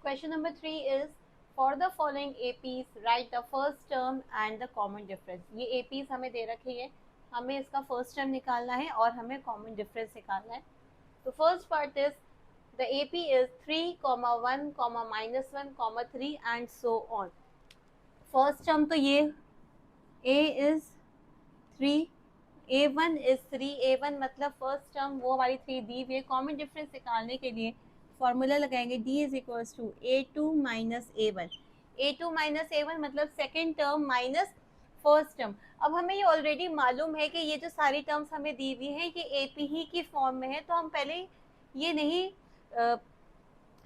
Question number 3 is for the following APs write the first term and the common difference. ये APs हमें दे रखी है, हमें इसका फर्स्ट टर्म निकालना है और हमें कॉमन डिफरेंस निकालना है. तो first part is the AP is 3, 1, -1, 3 and so on. First term तो ये A is 3, A1 is 3, A1 मतलब फर्स्ट टर्म वो हमारी 3 दी हुई है. कॉमन डिफरेंस निकालने के लिए फॉर्मूला लगाएंगे D is equals to A2 minus A1. A2 minus A1 मतलब second term minus first term. अब हमें ये ऑलरेडी मालूम है कि ये जो सारी टर्म्स हमें दी हुई हैं कि AP ही की फॉर्म में है, तो हम पहले ये नहीं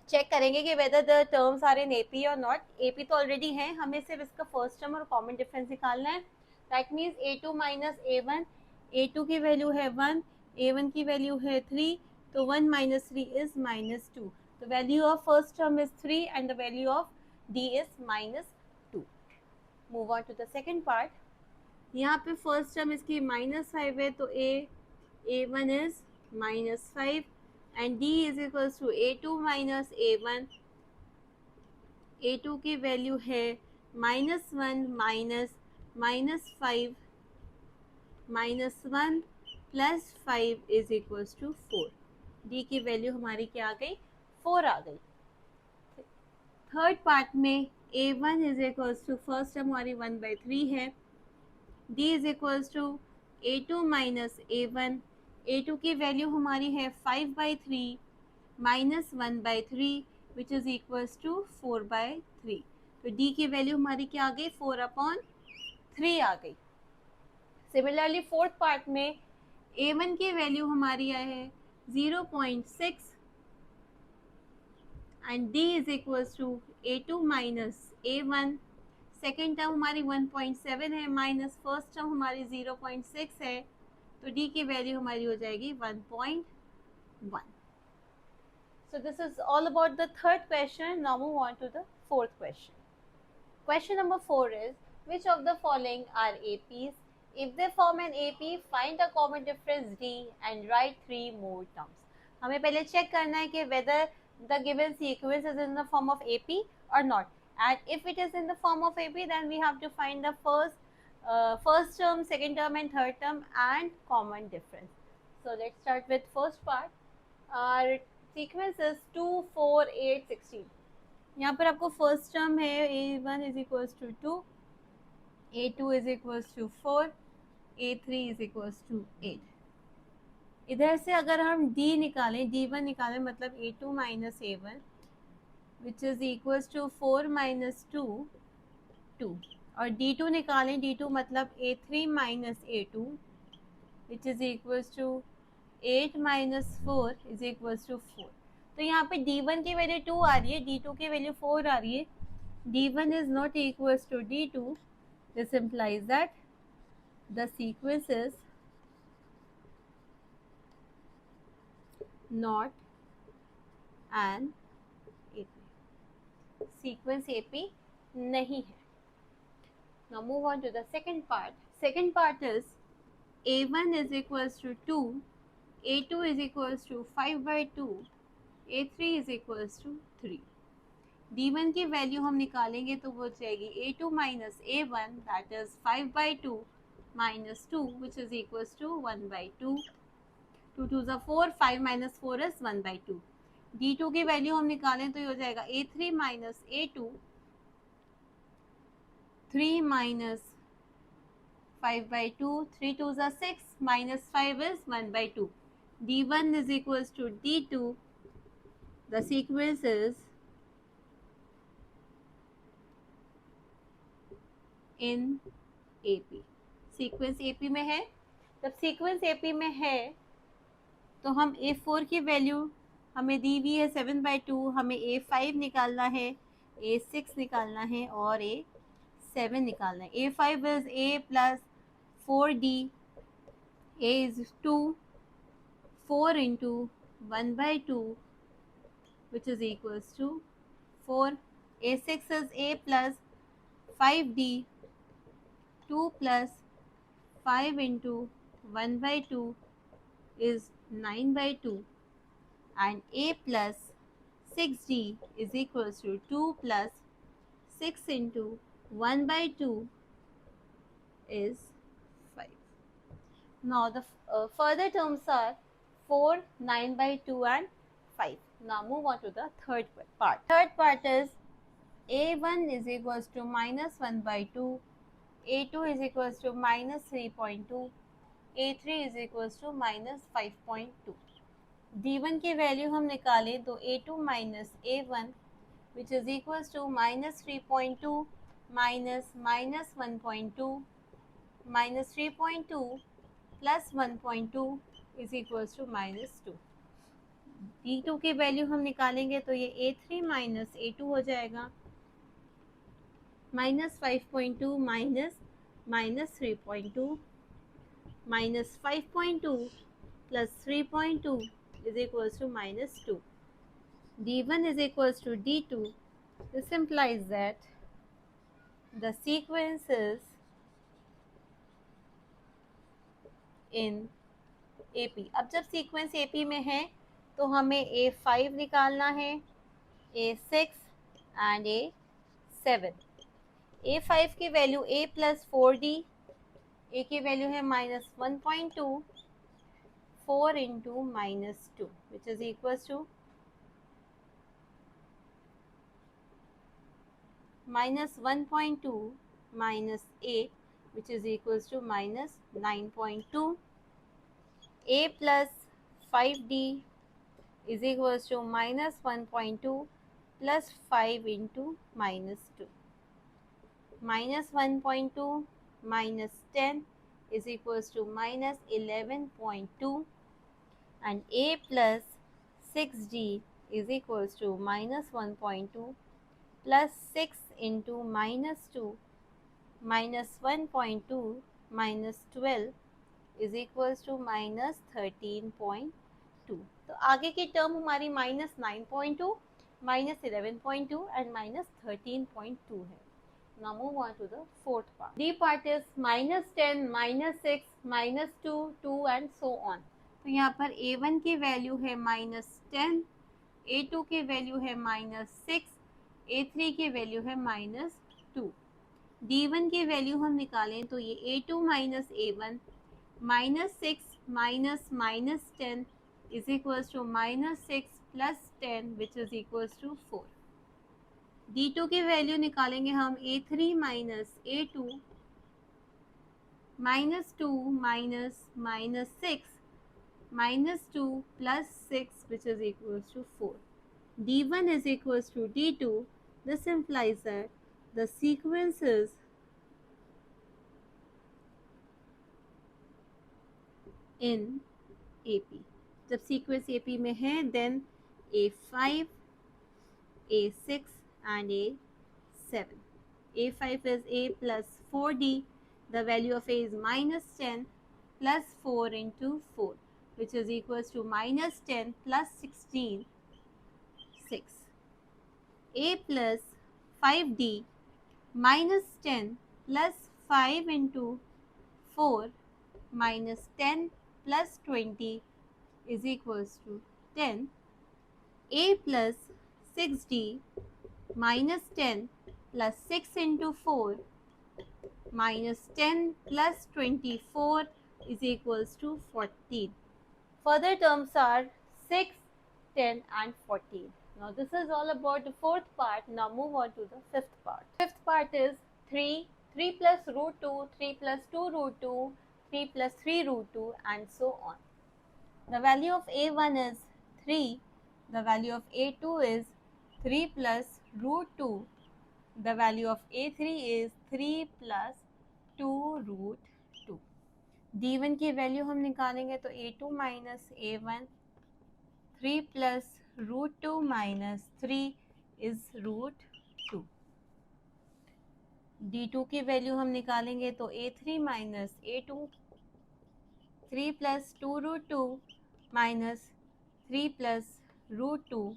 चेक करेंगे कि whether the terms are in AP और नॉट. AP तो ऑलरेडी है, हमें सिर्फ इसका फर्स्ट टर्म और कॉमन डिफरेंस निकालना है. That means A2 minus A1. A2 की वैल्यू है 1, A1 की वैल्यू है 3, तो 1 minus 3 is minus 2. The value of first term is 3 and the value of D is minus 2. Move on to the second part. यहाँ पे first term इसकी -5 है, तो A1 is -5 and D is equals to A2 minus A1. A2 की value है -1 -5 -1 plus 5 is equals to 4. D की value हमारी क्या आ गई? 4 आ गई. थर्ड पार्ट में A1 is equals to first term हमारी 1/3 है. D is equals to A2 minus A1. A2 की वैल्यू हमारी है 5/3 minus 1/3 which is equals to 4/3. तो D की वैल्यू हमारी क्या आ गई? 4/3 आ गई. सिमिलरली फोर्थ पार्ट में A1 की वैल्यू हमारी है 0.6 and D is equals to A2 minus A1. Second term हमारी 1.7 है माइनस फर्स्ट टर्म हमारी 0.6 है, तो D की वैल्यू हमारी हो जाएगी 1.1. So this is all about the third question. Now move on to the fourth question. Question number 4 is which of the following are APs? If they form an AP, find the common difference D and write 3 more terms. हमें पहले check करना है कि whether the given sequence is in the form of AP or not. And if it is in the form of AP, then we have to find the first term, second term and third term and common difference. So let's start with first part. Our sequence is 2, 4, 8, 16. यहाँ पर आपको first term है A1 is equals to 2, A2 is equals to 4, A3 is equals to 8. इधर से अगर हम D निकालें, D1 निकालें मतलब A2 minus A1 which is equals to 4 minus 2, 2. और D2 निकालें, D2 मतलब A3 minus A2 which is equals to 8 minus 4 is equals to 4. तो यहाँ पे D1 की वैल्यू 2 आ रही है, D2 की वैल्यू 4 आ रही है. D1 is not equals to D2. This implies that the sequence is not an AP. Sequence AP नहीं है. Now move on to the second part. Second part is A1 is equals to 2, A2 is equals to 5/2, A3 is equals to 3. D1 की value हम निकालेंगे तो वो जाएगी A2 minus A1 that is 5/2 minus 2 which is equals to 1/2. 2 2 ज़ा 4, 5 minus 4 is 1/2. D2 की value हम निकालें तो ये हो जाएगा A3 माइनस A2, 3 माइनस 5/2, 3 2 ज़ा 6 minus 5 is 1/2. D1 is equals to D2. The sequence is in AP. Sequence AP में है. जब सीक्वेंस AP में है तो हम A4 की वैल्यू हमें दी हुई है 7/2, हमें A5 निकालना है, A6 निकालना है और A7 निकालना है. A5 is A plus 4D, A is 2, 4 into 1/2 which is equals to 4. A6 is A plus 5D, 2 plus 5 into 1/2 is 9/2 and A plus 6d is equals to 2 plus 6 into 1 by 2 is 5. Now the further terms are 4, 9 by 2 and 5. Now move on to the third part. Third part is a1 is equals to minus 1 by 2, a2 is equals to minus 3.2, a3 is equals to minus 5.2. d1 की value हम निकालें तो a2 minus a1 which is equals to minus 3.2 minus minus 1.2 minus 3.2 plus 1.2 is equals to minus 2. d2 की value हम निकालेंगे तो ये a3 minus a2 हो जाएगा, minus 5.2 minus minus 3.2 minus 5.2 plus 3.2 is equals to minus 2. d1 is equals to d2. This implies that the sequence is in AP. अब जब sequence AP में है तो हमें A5 निकालना है, A6 and A7. A5 की value A plus 4D, A की वैल्यू है minus 1.2, 4 into minus 2 which is equals to minus 1.2 minus 8 which is equals to minus 9.2. A plus 5D is equals to minus 1.2 plus 5 into minus 2. Minus 1.2 minus 10 is equals to minus 11.2 and A plus 6D is equals to minus 1.2 plus 6 into minus 2 minus 1.2 minus 12 is equals to minus 13.2. तो आगे की term हमारी minus 9.2, minus 11.2 and minus 13.2 है. Now move on to the fourth part. D part is minus 10, minus 6, minus 2, 2 and so on. तो यहाँ पर A1 की value है minus 10, A2 की वैल्यू है minus 6, A3 की वैल्यू है minus 2. D1 की वैल्यू हम निकालें तो ये A2 minus A1 minus 6 minus minus 10 is equals to minus 6 plus 10 which is equals to 4. D2 की वैल्यू निकालेंगे हम A3 minus A2 minus 2 minus minus 6 minus 2 plus 6 which is equals to 4. D1 is equals to D2. This implies that the sequence is in AP. जब sequence AP में है then A5, A6 and A7. A5 is A plus 4D. The value of A is minus 10 plus 4 into 4 which is equals to minus 10 plus 16, 6. A plus 5D minus 10 plus 5 into 4 minus 10 plus 20 is equals to 10. A plus 6D minus 10 plus 6 into 4 minus 10 plus 24 is equals to 14. Further terms are 6, 10 and 14. Now this is all about the fourth part. Now move on to the fifth part. Fifth part is 3, 3 plus root 2, 3 plus 2 root 2, 3 plus 3 root 2 and so on. The value of A1 is 3. The value of A2 is 3 plus root 2. The value of A3 is 3 plus 2 root 2. D1 की value हम निकालेंगे तो A2 minus A1, 3 plus root 2 minus 3 is root 2. D2 की value हम निकालेंगे तो A3 minus A2, 3 plus 2 root 2 minus 3 plus root 2,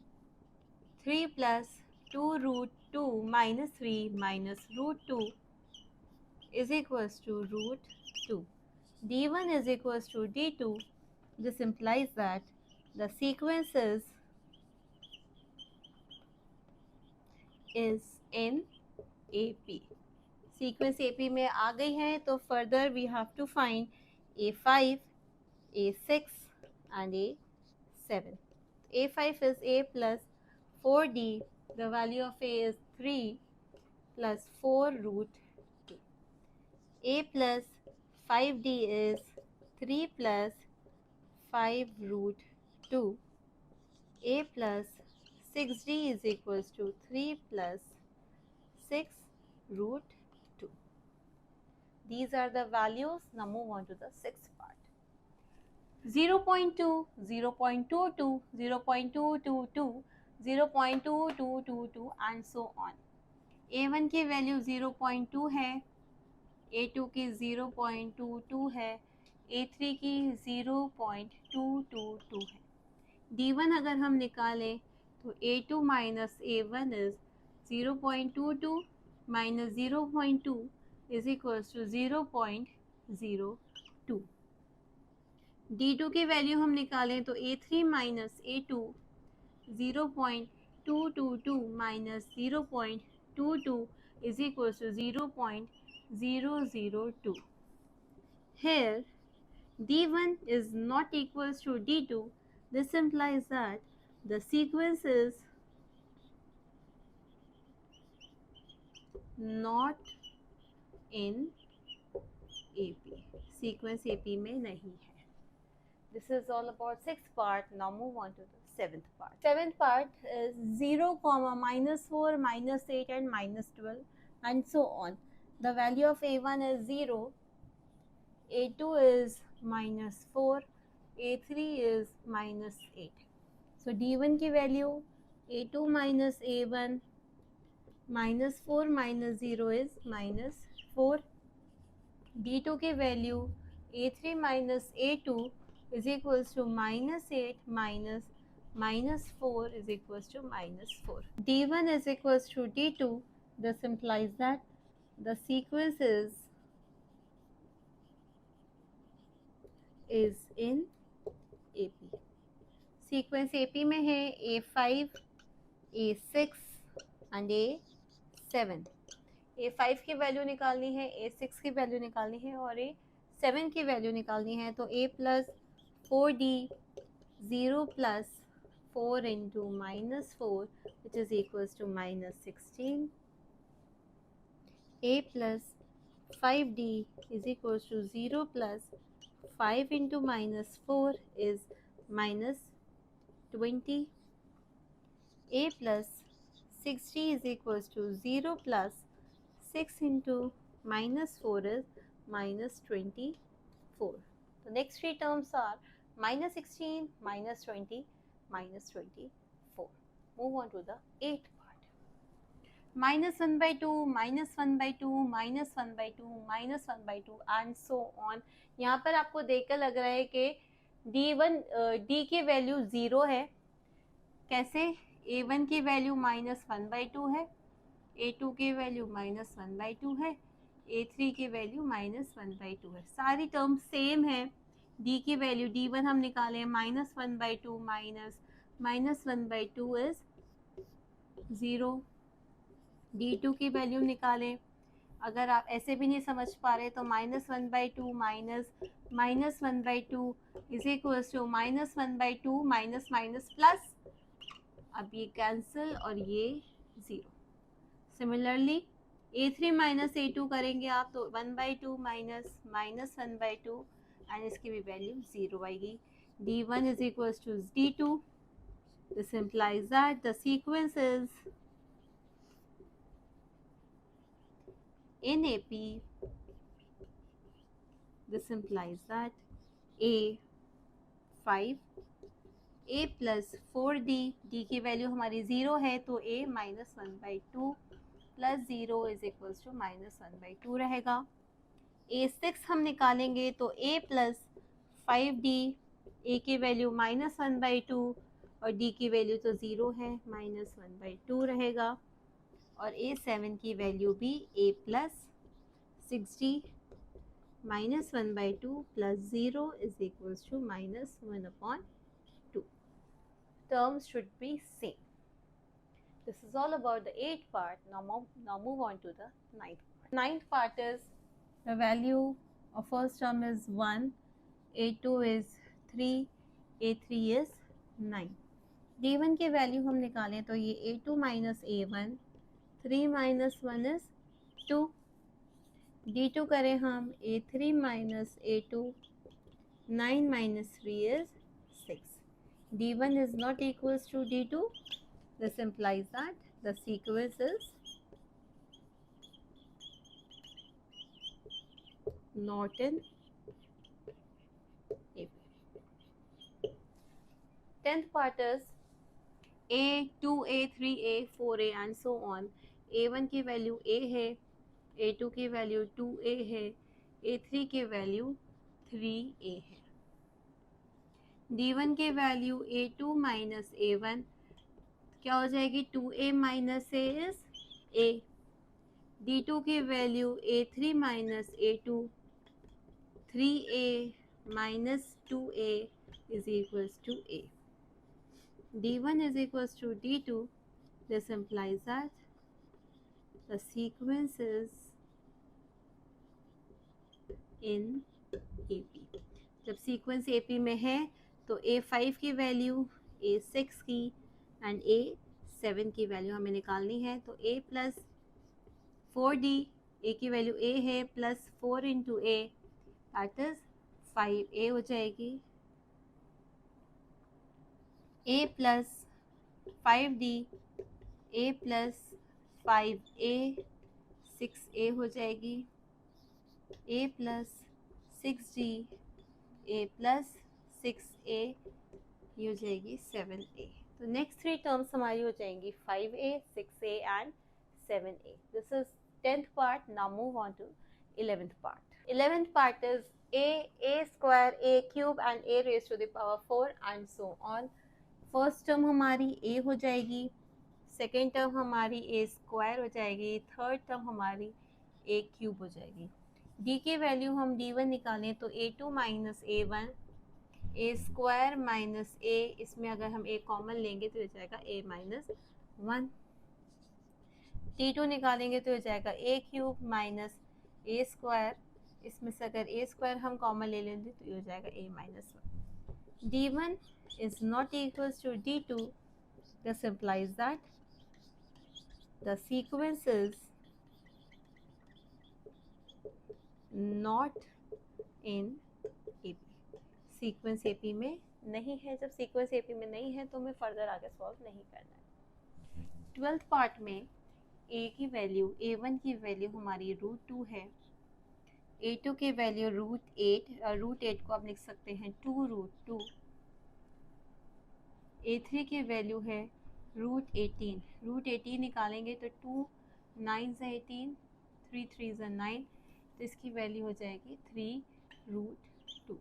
3 plus 2 root 2 minus 3 minus root 2 is equals to root 2. D1 is equals to D2. This implies that the sequence is is in AP. Sequence AP में आ गई है, तो further we have to find A5, A6 and A7. A5 is A plus 4D. The value of A is 3 plus 4 root 2. A plus 5D is 3 plus 5 root 2. A plus 6D is equals to 3 plus 6 root 2. These are the values. Now move on to the sixth part. 0.2, 0.22, 0.222, 0.2222 and so on. A1 की value 0.2 है, A2 की 0.22 है, A3 की 0.222 है. D1 अगर हम निकालें तो A2 minus A1 is 0.22 minus 0.2 is equals to 0.02. D2 की वैल्यू हम निकालें तो A3 minus A2 0.222 minus 0.22 is equals to 0.002. Here D1 is not equals to D2. This implies that the sequence is not in AP. Sequence AP में नहीं है. This is all about sixth part. Now move on to the seventh part. Seventh part is 0, -4, -8 and -12 and so on. The value of A1 is 0, A2 is -4, A3 is -8. So D1 की value A2 minus A1 -4 minus 0 is -4. D2 की value A3 minus A2 is equals to -8 minus -4 is equals to -4. D1 is equals to D2. This implies that the sequence is in AP. Sequence AP में है A5, A6 and A7. A5 की value निकालनी है, A6 की value निकालनी है और A7 की वैल्यू निकालनी है. तो A plus 4D 0 plus 4 into -4 which is equals to -16. A plus 5D is equals to 0 plus 5 into -4 is -20. A plus 60 is equals to 0 plus 6 into -4 is -24. The next three terms are -16, -20, -24. Move on to the eighth part. -1/2, -1/2, -1/2, -1/2 and so on. यहाँ पर आपको देखकर लग रहा है कि D की value 0 है. कैसे? A1 की वैल्यू -1/2 है, A2 की वैल्यू -1/2 है, A3 की वैल्यू -1/2 है. सारी टर्म्स सेम है. D की वैल्यू D1 हम निकालें -1/2 माइनस -1/2 इज 0. D2 की वैल्यू निकालें. अगर आप ऐसे भी नहीं समझ पा रहे तो -1/2 minus -1/2 is equals to -1/2 minus minus plus. अब ये कैंसिल और ये 0. सिमिलरली A3 माइनस A2 करेंगे आप तो 1/2 माइनस -1/2 एंड इसकी भी वैल्यू 0 आएगी. D1 is equals to D2. This implies that the sequence is in AP. This implies that A5, A plus 4D, D की वैल्यू हमारी 0 है तो A -1/2 plus 0 is equals to -1/2 रहेगा. A6 हम निकालेंगे तो A प्लस 5D, A की value -1/2 और D की वैल्यू तो 0 है, -1/2 रहेगा. और A7 की वैल्यू भी A plus 6D -1/2 plus 0 is equals to -1/2. Terms should be same. This is all about the 8th part. Now move on to the 9th part. 9th part is the value of first term is 1, a2 is 3, a3 is 9. d1 की value हम निकालें तो ये a2 minus a1, 3 minus 1 is 2. d2 करें हम a3 minus a2, 9 minus 3 is 6. d1 is not equals to d2. This implies that the sequence is not in AP. 10th part is A, 2A, 3A, 4A and so on. A1 की value A है, A2 की value 2A है, A3 की value 3A है. D1 की value A2 minus A1 क्या हो जाएगी? 2A minus A is A. D2 की value A3 minus A2, 3A minus 2A is equals to A. D1 is equals to D2. This implies that the sequence is in AP. जब sequence AP में है तो A5 की value A6 की and A7 की value हमें निकालनी है. तो A प्लस 4D, A की वैल्यू A है, plus 4 into A that is 5A हो जाएगी. A plus 5D, A plus 5A 6A हो जाएगी. A plus 6D, A plus 6A ये हो जाएगी 7A. तो नेक्स्ट 3 टर्म्स हमारी हो जाएंगी 5A, 6A and 7A. This is 10th part. Now move on to 11th part. 11th part is A square, A cube and A raised to the power 4 and so on. First term हमारी A हो जाएगी, second term हमारी A square हो जाएगी, third term हमारी A cube हो जाएगी. D की वैल्यू हम D1 निकालें तो A2 minus A1, A square minus A, इसमें अगर हम A कॉमन लेंगे तो हो जाएगा A माइनस 1. D2 निकालेंगे तो हो जाएगा A cube minus A square, इसमें से अगर A स्क्वायर हम कॉमन ले लेंगे तो ये हो जाएगा A minus 1. D1 is not equals to D2. This implies that the sequence is not in AP. Sequence AP में नहीं है. जब सीक्वेंस AP में नहीं है तो हमें फर्दर आगे सॉल्व नहीं करना है. 12th पार्ट में A की वैल्यू, A1 की वैल्यू हमारी √2 है, A2 की वैल्यू √8 को आप लिख सकते हैं 2√2. A3 की वैल्यू है √18 निकालेंगे तो 2 9 18, 3 3 9, तो इसकी वैल्यू हो जाएगी 3√2.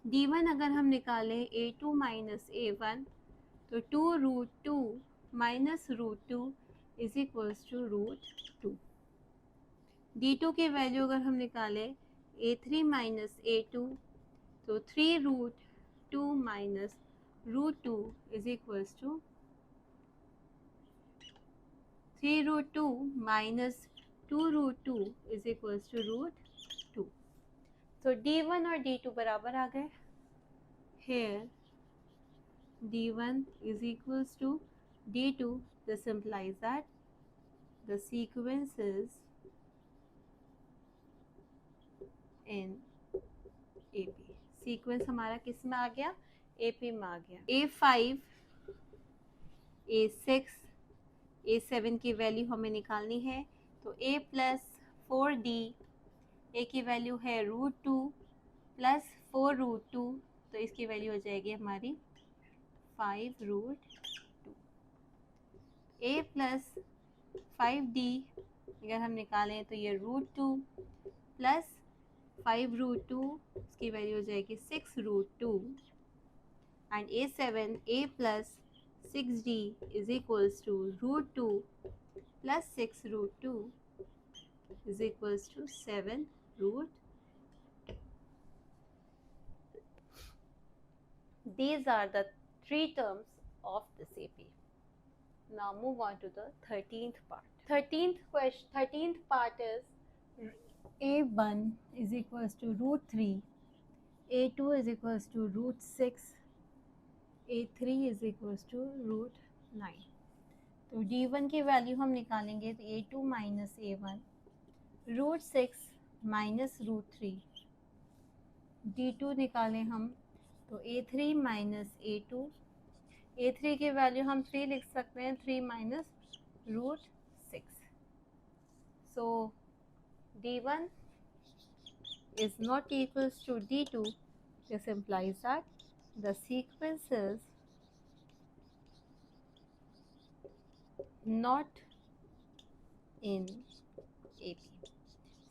D1 अगर हम निकालें A2 माइनस A1 तो 2√2 minus √2 is equals to √2. D2 की वैल्यू अगर हम निकालें A3 माइनस A2 तो 3√2 minus √2 is equals to 3√2 minus 2√2 is equals to √2. So D1 और D2 बराबर आ गए. Here D1 is equals to D2. This implies that the sequence is in AP. Sequence हमारा किस में आ गया? AP में आ गया. A5, A6, A7 की वैल्यू हमें निकालनी है तो A प्लस 4D, A की वैल्यू है √2 प्लस 4√2, तो इसकी वैल्यू हो जाएगी हमारी 5√2. A प्लस 5D अगर हम निकालें तो ये √2 प्लस 5√2, इसकी वैल्यू हो जाएगी 6√2. And A7, A plus 6D is equals to √2 plus 6√2 is equals to 7√2. These are the 3 terms of this AP. Now move on to the 13th part. 13th part is a1 is equals to root 3, a2 is equals to root 6, a3 is equals to root 9. तो d1 की value हम निकालेंगे तो a2 minus a1, root 6 minus root 3, d2 निकालें हम तो a3 minus a2, a3 की value हम 3 लिख सकते हैं, 3 minus root 6. So d1 is not equals to d2. This implies that the sequence is not in AP.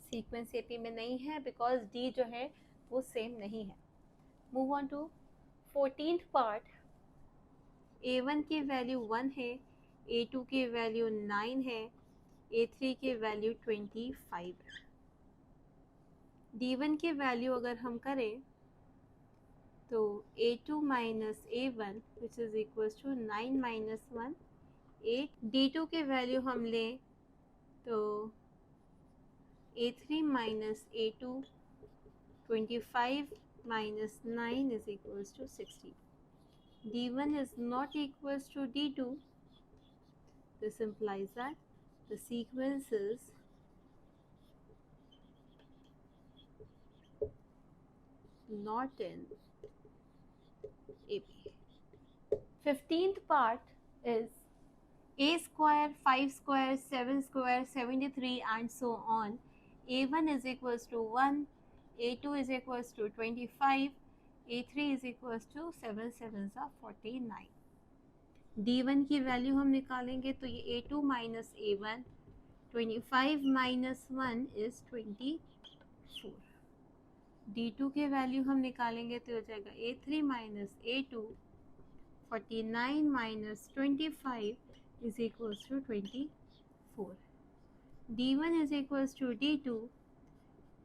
Sequence AP में नहीं है बिकॉज D जो है वो सेम नहीं है. Move on to 14th part. A1 की वैल्यू 1 है, A2 की वैल्यू 9 है, A3 की वैल्यू 25 है. D1 की वैल्यू अगर हम करें तो A2 minus A1 which is equals to 9 minus 1 8. D2 की वैल्यू हम लें तो A3 minus A2 25 minus 9 is equals to 60. D1 is not equals to D2. This implies that the sequence is not in AP. 15th part is A square, 5 square, 7 square, 73 and so on. A1 is equals to 1, A2 is equals to 25, A3 is equals to 7 7s are 49. D1 की value हम निकालेंगे तो ये A2 minus A1, 25 minus 1 is 24. D2 की value हम निकालेंगे तो हो जाएगा A3 minus A2, 49 minus 25 is equals to 24. D1 is equals to D2.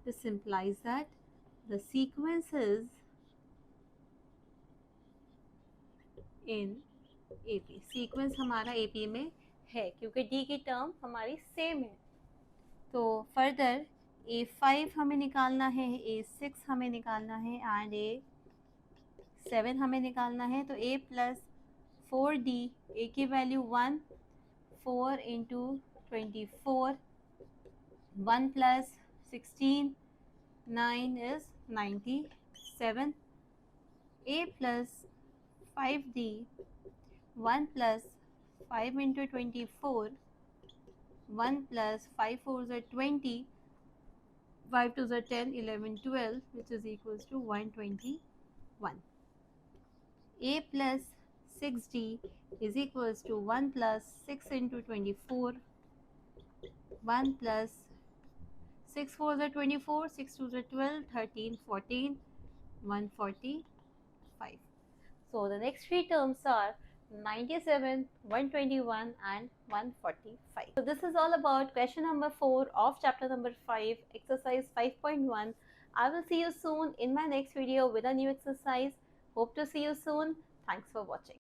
This implies that the sequence is in AP. Sequence हमारा AP में है क्योंकि D की टर्म हमारी सेम है. तो फर्दर A5 हमें निकालना है, A6 हमें निकालना है एंड A7 हमें निकालना है. तो A प्लस 4D, A की value 1, 4 into 24, 1 plus 16, 9 is 97. A plus 5D, 1 plus 5 into 24, 1 plus 5 4s are 20, 5 2s are 10, 11, 12, which is equals to 121. A plus 6D is equals to 1 plus 6 into 24, 1 plus 6 4s are 24, 6 2s are 12, 13, 14, 145. So the next three terms are 97, 121 and 145. So this is all about question number 4 of chapter number 5, exercise 5.1. I will see you soon in my next video with a new exercise. Hope to see you soon. Thanks for watching.